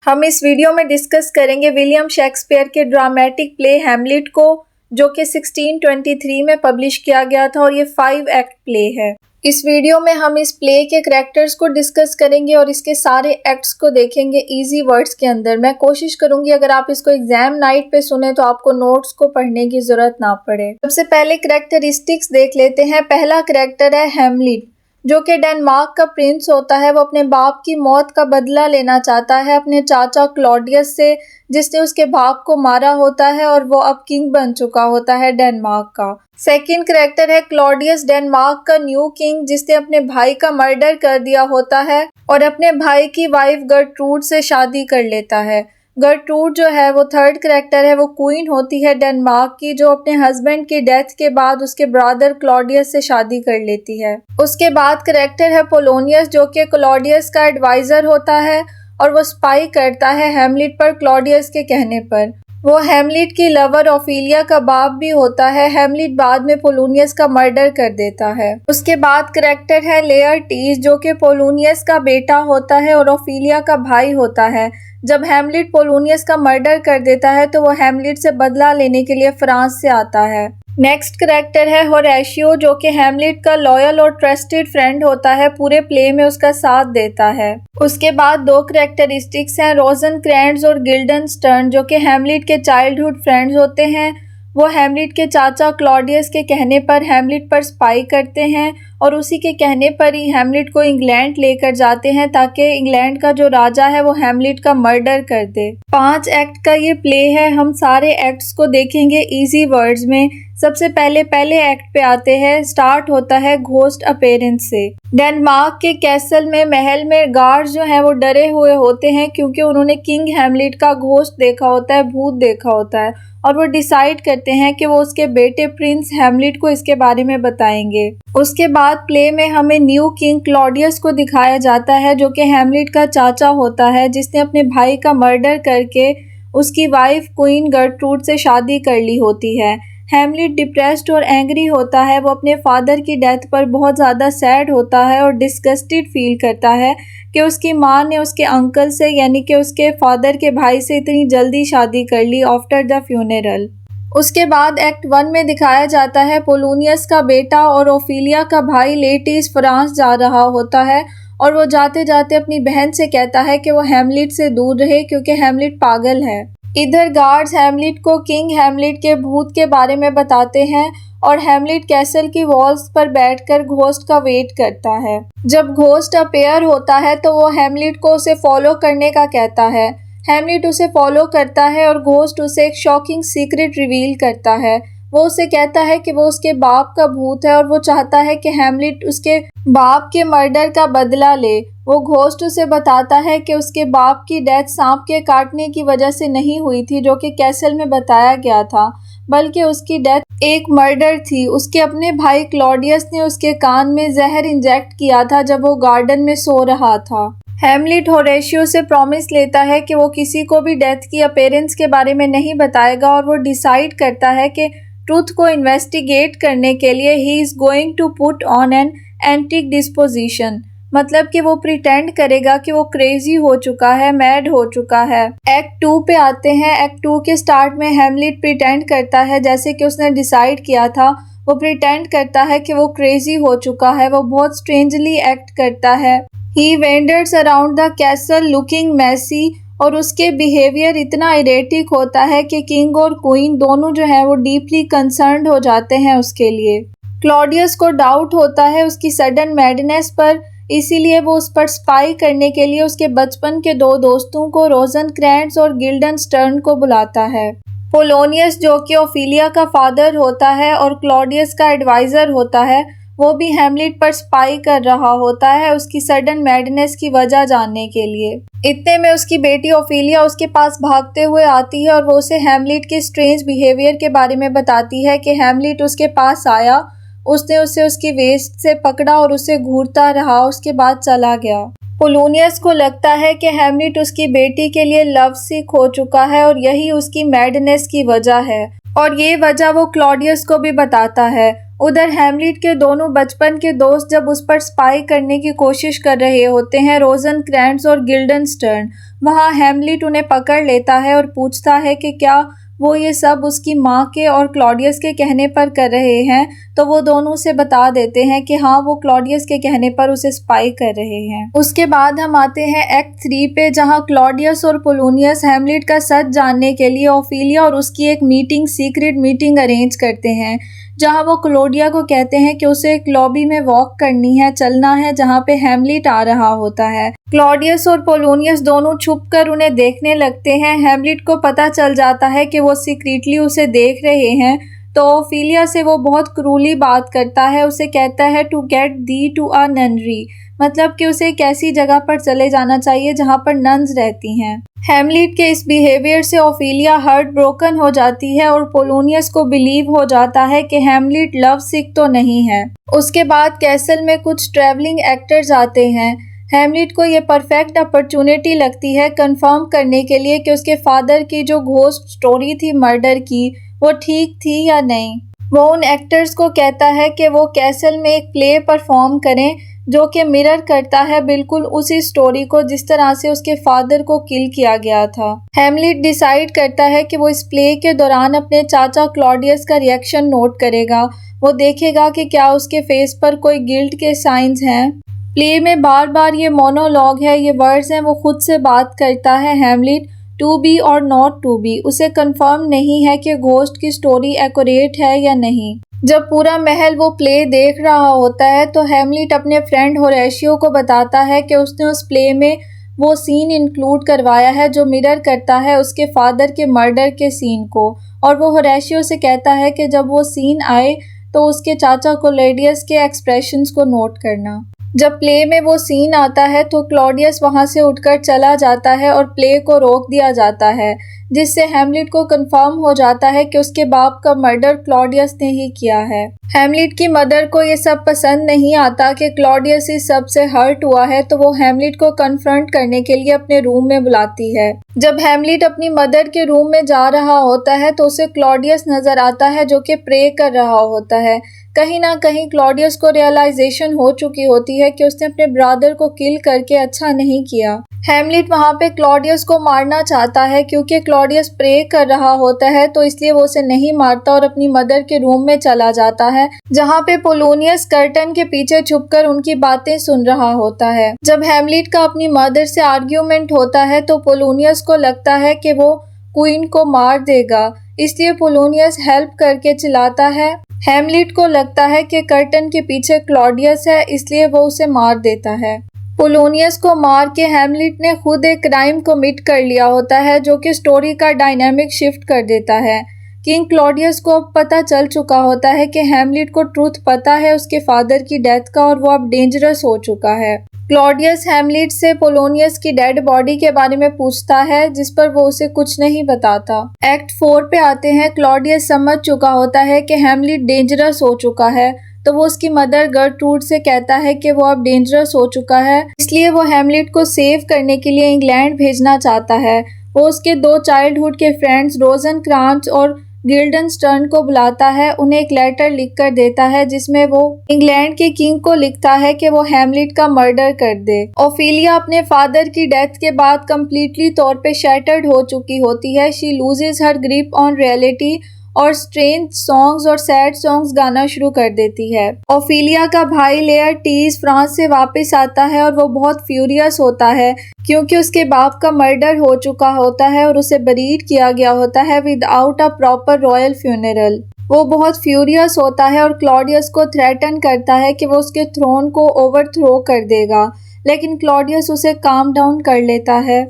हम इस वीडियो में डिस्कस करेंगे विलियम शेक्सपियर के ड्रामेटिक प्ले हैमलेट को, जो कि 1623 में पब्लिश किया गया था और ये 5 एक्ट प्ले है। इस वीडियो में हम इस प्ले के करैक्टर्स को डिस्कस करेंगे और इसके सारे एक्ट्स को देखेंगे इजी वर्ड्स के अंदर। मैं कोशिश करूंगी अगर आप इसको एग्जाम नाइट पे सुने तो आपको नोट्स को पढ़ने की जरूरत ना पड़े। सबसे पहले करैक्टरिस्टिक्स देख लेते हैं। पहला करैक्टर है हैमलेट, जो कि डेनमार्क का प्रिंस होता है। वो अपने बाप की मौत का बदला लेना चाहता है अपने चाचा क्लॉडियस से, जिसने उसके बाप को मारा होता है, और वो अब किंग बन चुका होता है डेनमार्क का। सेकंड करैक्टर है क्लॉडियस, डेनमार्क का न्यू किंग, जिसने अपने भाई का मर्डर कर दिया होता है और अपने भाई की वाइफ गर्ट्रूड से शादी कर लेता है। गर्ट्रूड जो है वो थर्ड करैक्टर है। वो क्वीन होती है डेनमार्क की, जो अपने हस्बैंड की डेथ के बाद उसके ब्रदर क्लॉडियस से शादी कर लेती है। उसके बाद करैक्टर है पोलोनियस, जो कि क्लॉडियस का एडवाइजर होता है और वो स्पाई करता है हैमलेट पर क्लॉडियस के कहने पर। वो हैमलेट की लवर ओफिलिया का बाप भी होता है। हैमलेट बाद में पोलोनियस का मर्डर कर देता है। उसके बाद करैक्टर है लेयरटीज, जो कि पोलोनियस का बेटा होता है और ओफिलिया का भाई होता है। जब हैमलेट पोलोनियस का मर्डर कर देता है तो वो हैमलेट से बदला लेने के लिए फ्रांस से आता है। नेक्स्ट करैक्टर है होरेशियो, जो कि हैमलेट का लॉयल और ट्रस्टेड फ्रेंड होता है, पूरे प्ले में उसका साथ देता है। उसके बाद दो करैक्टरिस्टिक्स हैं, रोज़ेनक्रेंट्ज़ और गिल्डनस्टर्न, जो कि हैमलेट के चाइल्डहुड फ्रेंड्स होते हैं। वो हैमलेट के चाचा क्लॉडियस के कहने पर हैमलेट पर स्पाई करते हैं और उसी के कहने पर ही हैमलेट को इंग्लैंड लेकर जाते हैं, ताकि इंग्लैंड का जो राजा है वो हैमलेट का मर्डर कर दे। 5 एक्ट का ये प्ले है। हम सारे एक्ट्स को देखेंगे इजी वर्ड्स में। सबसे पहले एक्ट पे आते हैं। स्टार्ट होता है घोस्ट अपीयरेंस से। डेनमार्क के कैसल में, महल में गार्ड्स जो हैं वो डरे हुए होते हैं, क्योंकि उन्होंने किंग हैमलेट का घोस्ट देखा होता है, भूत देखा होता है, और वो डिसाइड करते हैं कि वो उसके बेटे प्रिंस हैमलेट को इसके बारे में बताएंगे। उसके बाद प्ले में हमें न्यू किंग क्लॉडियस को दिखाया जाता है, जो कि हैमलेट का चाचा होता है, जिसने अपने भाई का मर्डर करके उसकी वाइफ क्वीन गर्ट्रूड से शादी कर ली होती है। हैमलेट डिप्रेस्ड और एंग्री होता है। वो अपने फादर की डेथ पर बहुत ज़्यादा सैड होता है और डिस्गस्टेड फील करता है कि उसकी माँ ने उसके अंकल से, यानी कि उसके फादर के भाई से, इतनी जल्दी शादी कर ली आफ्टर द फ्यूनरल। उसके बाद एक्ट 1 में दिखाया जाता है पोलोनियस का बेटा और ओफिलिया का भाई लेटीज फ्रांस जा रहा होता है, और वो जाते जाते अपनी बहन से कहता है कि वो हैमलेट से दूर रहे, क्योंकि हैमलेट पागल है। इधर गार्ड्स हैमलेट को किंग हैमलेट के भूत के बारे में बताते हैं और हैमलेट कैसल की वॉल्स पर बैठकर घोस्ट का वेट करता है। जब घोस्ट अपीयर होता है तो वो हैमलेट को उसे फॉलो करने का कहता है। हैमलेट उसे फॉलो करता है और घोस्ट उसे एक शॉकिंग सीक्रेट रिवील करता है। वो उसे कहता है कि वो उसके बाप का भूत है और वो चाहता है कि हैमलेट उसके बाप के मर्डर का बदला ले। वो घोस्ट उसे बताता है कि उसके बाप की डेथ सांप के काटने की वजह से नहीं हुई थी, जो कि कैसल में बताया गया था, बल्कि उसकी डेथ एक मर्डर थी। उसके अपने भाई क्लॉडियस ने उसके कान में जहर इंजेक्ट किया था जब वो गार्डन में सो रहा था। हैमलेट होरेशियो से प्रॉमिस लेता है कि वो किसी को भी डेथ की अपीयरेंस के बारे में नहीं बताएगा, और वो डिसाइड करता है कि ट्रूथ को इन्वेस्टिगेट करने के लिए he is going to put on an antic disposition, मतलब कि वो प्रिटेंड करेगा कि वो क्रेजी हो चुका है, मैड हो चुका है। एक्ट 2 पे आते हैं। एक्ट 2 के स्टार्ट में हैमलेट प्रिटेंड करता है जैसे कि उसने डिसाइड किया था। वो प्रिटेंड करता है कि वो क्रेजी हो चुका है। वो बहुत स्ट्रेंजली एक्ट करता है। He wanders around the castle looking messy, और उसके बिहेवियर इतना इरेटिक होता है कि किंग और क्वीन दोनों जो है वो डीपली कंसर्न्ड हो जाते हैं उसके लिए। क्लॉडियस को डाउट होता है उसकी सडन मैडनेस पर, इसीलिए वो उस पर स्पाई करने के लिए उसके बचपन के 2 दोस्तों को, रोज़ेनक्रेंट्ज़ और गिल्डनस्टर्न को बुलाता है। पोलोनियस, जो कि ओफिलिया का फादर होता है और क्लॉडियस का एडवाइज़र होता है, वो भी हैमलेट पर स्पाई कर रहा होता है उसकी सडन मैडनेस की वजह जानने के लिए। इतने में उसकी बेटी ओफिलिया उसके पास भागते हुए आती है और वो उसे हैमलेट के स्ट्रेंज बिहेवियर के बारे में बताती है कि हैमलेट उसके पास आया, उसने उसे उसकी वेस्ट से पकड़ा और उसे घूरता रहा, उसके बाद चला गया। पोलोनियस को लगता है कि हैमलेट उसकी बेटी के लिए लव सिक हो चुका है और यही उसकी मैडनेस की वजह है, और ये वजह वो क्लॉडियस को भी बताता है। उधर हैमलेट के दोनों बचपन के दोस्त जब उस पर स्पाई करने की कोशिश कर रहे होते हैं, रोज़ेनक्रेंट्ज़ और गिल्डनस्टर्न, वहाँ हैमलेट उन्हें पकड़ लेता है और पूछता है कि क्या वो ये सब उसकी माँ के और क्लॉडियस के कहने पर कर रहे हैं, तो वो दोनों उसे बता देते हैं कि हाँ, वो क्लॉडियस के कहने पर उसे स्पाई कर रहे हैं। उसके बाद हम आते हैं एक्ट 3 पे, जहाँ क्लॉडियस और पोलोनियस हैमलेट का सच जानने के लिए ओफिलिया और उसकी एक सीक्रेट मीटिंग अरेंज करते हैं, जहाँ वो क्लोडिया को कहते हैं कि उसे एक लॉबी में वॉक करनी है, चलना है, जहाँ पे हैमलेट आ रहा होता है। क्लॉडियस और पोलोनियस दोनों छुपकर उन्हें देखने लगते हैं। हैमलेट को पता चल जाता है कि वो सीक्रेटली उसे देख रहे हैं, तो ओफिलिया से वो बहुत क्रूरली बात करता है। उसे कहता है to get thee to a nunnery, मतलब कि उसे एक ऐसी जगह पर चले जाना चाहिए जहाँ पर नन्स रहती हैं। हैमलेट के इस बिहेवियर से ओफिलिया हार्ट ब्रोकन हो जाती है और पोलोनियस को बिलीव हो जाता है कि हैमलेट लव सिक तो नहीं है। उसके बाद कैसल में कुछ ट्रैवलिंग एक्टर्स आते हैं। हैमलेट को ये परफेक्ट अपॉर्चुनिटी लगती है कंफर्म करने के लिए कि उसके फादर की जो घोस्ट स्टोरी थी मर्डर की, वो ठीक थी या नहीं। वो उन एक्टर्स को कहता है कि वो कैसल में एक प्ले परफॉर्म करें जो कि मिरर करता है बिल्कुल उसी स्टोरी को जिस तरह से उसके फादर को किल किया गया था। हैमलेट डिसाइड करता है कि वो इस प्ले के दौरान अपने चाचा क्लॉडियस का रिएक्शन नोट करेगा। वो देखेगा कि क्या उसके फेस पर कोई गिल्ट के साइंस हैं। प्ले में बार बार ये मोनोलॉग है, ये वर्ड्स हैं, वो खुद से बात करता है हैमलेट, टू बी और नॉट टू बी। उसे कंफर्म नहीं है कि घोस्ट की स्टोरी एक्यूरेट है या नहीं। जब पूरा महल वो प्ले देख रहा होता है तो हैमलेट अपने फ्रेंड होरेशियो को बताता है कि उसने उस प्ले में वो सीन इंक्लूड करवाया है जो मिरर करता है उसके फादर के मर्डर के सीन को, और वो होरेशियो से कहता है कि जब वो सीन आए तो उसके चाचा क्लॉडियस के एक्सप्रेशंस को नोट करना। जब प्ले में वो सीन आता है तो क्लॉडियस वहां से उठकर चला जाता है और प्ले को रोक दिया जाता है, जिससे हैमलेट को कंफर्म हो जाता है कि उसके बाप का मर्डर क्लॉडियस ने ही किया है। हैमलेट की मदर को ये सब पसंद नहीं आता कि क्लॉडियस इस सब से हर्ट हुआ है, तो वो हैमलेट को कन्फ्रंट करने के लिए अपने रूम में बुलाती है। जब हैमलेट अपनी मदर के रूम में जा रहा होता है तो उसे क्लॉडियस नजर आता है जो कि प्रे कर रहा होता है। कहीं ना कहीं क्लॉडियस को रियलाइजेशन हो चुकी होती है कि उसने अपने ब्रदर को किल करके अच्छा नहीं किया। हैमलेट वहां पे क्लॉडियस को मारना चाहता है क्योंकि क्लॉडियस प्रे कर रहा होता है, तो इसलिए वो उसे नहीं मारता और अपनी मदर के रूम में चला जाता है, जहां पे पोलोनियस कर्टन के पीछे छुपकर उनकी बातें सुन रहा होता है। जब हैमलेट का अपनी मदर से आर्ग्यूमेंट होता है तो पोलोनियस को लगता है कि वो क्वीन को मार देगा, इसलिए पोलोनियस हेल्प करके चिल्लाता है। हैमलेट को लगता है कि कर्टन के पीछे क्लॉडियस है, इसलिए वो उसे मार देता है। पोलोनियस को मार के हैमलेट ने खुद एक क्राइम कमिट कर लिया होता है जो कि स्टोरी का डायनामिक शिफ्ट कर देता है। किंग क्लॉडियस को अब पता चल चुका होता है कि हैमलेट को ट्रूथ पता है उसके फादर की डेथ का और वो अब डेंजरस हो चुका है। क्लॉडियस हैमलेट से पोलोनियस की डेड बॉडी के बारे में पूछता है, जिस पर वो उसे कुछ नहीं बताता। एक्ट 4 पे आते हैं। क्लॉडियस समझ चुका होता है कि हैमलेट डेंजरस हो चुका है, तो वो उसकी मदर गर्ट्रूड से कहता है कि वो अब डेंजरस हो चुका है, इसलिए वो हैमलेट को सेव करने के लिए इंग्लैंड भेजना चाहता है। वो उसके 2 चाइल्डहुड के फ्रेंड्स रोजनक्रांच और गिल्डनस्टर्न को बुलाता है, उन्हें एक लेटर लिख कर देता है जिसमें वो इंग्लैंड के किंग को लिखता है कि वो हैमलेट का मर्डर कर दे। ओफिलिया अपने फादर की डेथ के बाद कम्प्लीटली तौर पे शैटर्ड हो चुकी होती है। She loses her grip on reality और स्ट्रेंज सॉन्ग्स और सैड सॉन्ग्स गाना शुरू कर देती है। ओफिलिया का भाई लेयरटीज फ्रांस से वापस आता है और वो बहुत फ्यूरियस होता है क्योंकि उसके बाप का मर्डर हो चुका होता है और उसे बरीड किया गया होता है without a proper royal funeral. वो बहुत फ्यूरियस होता है और क्लॉडियस को थ्रेटन करता है कि वो उसके थ्रोन को ओवरथ्रो कर देगा, लेकिन क्लॉडियस उसे काम डाउन कर लेता है।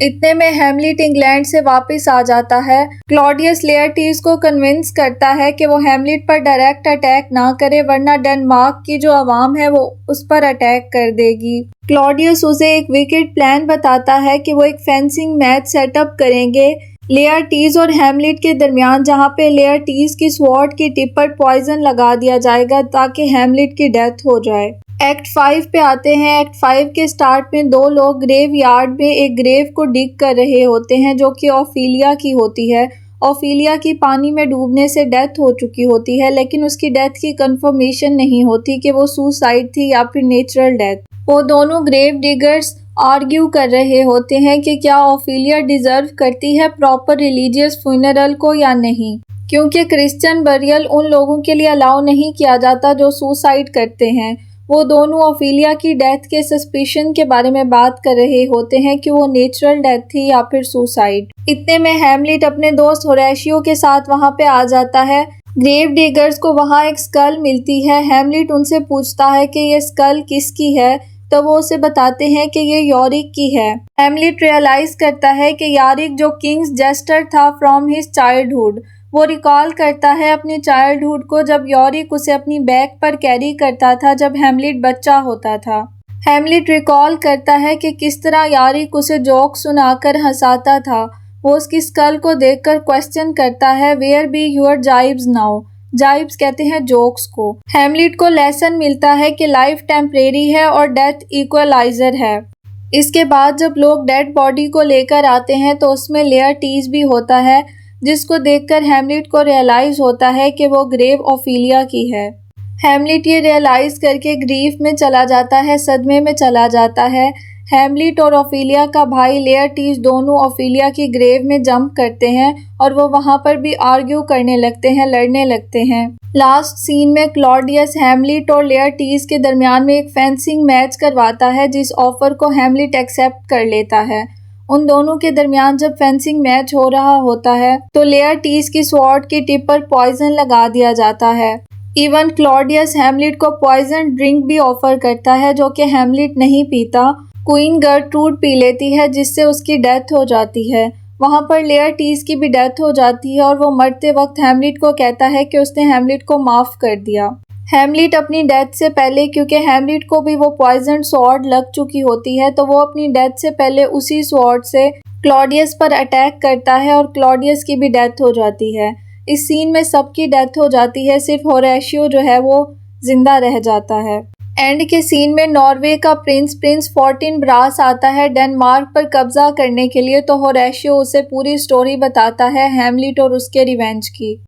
इतने में हैमलेट इंग्लैंड से वापस आ जाता है। क्लॉडियस लेयरटीज को कन्विंस करता है कि वो हैमलेट पर डायरेक्ट अटैक ना करे, वरना डेनमार्क की जो आवाम है वो उस पर अटैक कर देगी। क्लॉडियस उसे एक विकेट प्लान बताता है कि वो एक फेंसिंग मैच सेटअप करेंगे लेयरटीज और हैमलेट के दरमियान, जहाँ पे लेयरटीज की स्वॉर्ड की टिप पर पॉइजन लगा दिया जाएगा ताकि हैमलेट की डेथ हो जाए। एक्ट 5 पे आते हैं। एक्ट 5 के स्टार्ट में 2 लोग ग्रेव यार्ड में एक ग्रेव को डिग कर रहे होते हैं जो कि ओफिलिया की होती है। ओफिलिया की पानी में डूबने से डेथ हो चुकी होती है, लेकिन उसकी डेथ की कंफर्मेशन नहीं होती कि वो सुसाइड थी या फिर नेचुरल डेथ। वो दोनों ग्रेव डिगर्स आर्ग्यू कर रहे होते हैं कि क्या ओफिलिया डिजर्व करती है प्रॉपर रिलीजियस फ्यूनरल को या नहीं, क्योंकि क्रिश्चियन बरियल उन लोगों के लिए अलाउ नहीं किया जाता जो सुसाइड करते हैं। वो दोनों ओफिलिया की डेथ के सस्पिशन के बारे में बात कर रहे होते हैं कि वो नेचुरल डेथ थी या फिर सुसाइड। इतने में हैमलेट अपने दोस्त होरेशियो के साथ वहां पे आ जाता है। ग्रेव डिगर्स को वहां एक स्कल मिलती है। हैमलेट उनसे पूछता है कि ये स्कल किसकी है, तो वो उसे बताते हैं कि ये यॉरिक की है। हैमलेट रियलाइज करता है कि यॉरिक जो किंग्स जेस्टर था फ्रॉम हिज चाइल्डहुड, वो रिकॉल करता है अपनी चाइल्डहुड को जब यॉरिक उसे अपनी बैक पर कैरी करता था जब हैमलेट बच्चा होता था। हैमलेट रिकॉल करता है कि किस तरह यॉरिक उसे जोक सुनाकर हंसाता था। वो उसकी स्कल को देखकर क्वेश्चन करता है, वेयर बी योर जाइब्स नाउ। जाइब्स कहते हैं जोक्स को। हैमलेट को लेसन मिलता है कि लाइफ टेम्परेरी है और डेथ इक्वलाइजर है। इसके बाद जब लोग डेड बॉडी को लेकर आते हैं तो उसमें लेयर टीज भी होता है, जिसको देखकर हैमलेट को रियलाइज होता है कि वो ग्रेव ओफिलिया की है। हैमलेट ये रियलाइज करके ग्रीफ में चला जाता है, सदमे में चला जाता है। हैमलेट और ओफिलिया का भाई लेयरटीज दोनों ओफिलिया की ग्रेव में जंप करते हैं और वो वहां पर भी आर्ग्यू करने लगते हैं, लड़ने लगते हैं। लास्ट सीन में क्लॉडियस हैमलेट और लेयरटीज के दरमियान में एक फेंसिंग मैच करवाता है, जिस ऑफर को हैमलेट एक्सेप्ट कर लेता है। उन दोनों के दरमियान जब फेंसिंग मैच हो रहा होता है तो लेयरटीज की स्वॉर्ड की टिप पर पॉइजन लगा दिया जाता है। इवन क्लॉडियस हैमलेट को पॉइजन ड्रिंक भी ऑफर करता है, जो कि हैमलेट नहीं पीता। क्वीन गर्ट्रूड पी लेती है, जिससे उसकी डेथ हो जाती है। वहां पर लेयरटीज की भी डेथ हो जाती है और वो मरते वक्त हैमलेट को कहता है कि उसने हैमलेट को माफ कर दिया। हैमलेट अपनी डेथ से पहले, क्योंकि हैमलेट को भी वो पॉइजन स्वॉर्ड लग चुकी होती है, तो वो अपनी डेथ से पहले उसी स्वॉर्ड से क्लॉडियस पर अटैक करता है और क्लॉडियस की भी डेथ हो जाती है। इस सीन में सबकी डेथ हो जाती है, सिर्फ होरेशियो जो है वो जिंदा रह जाता है। एंड के सीन में नॉर्वे का प्रिंस फोर्टिनब्रास आता है डेनमार्क पर कब्जा करने के लिए, तो होरेशियो उसे पूरी स्टोरी बताता है हैमलेट और उसके रिवेंज की।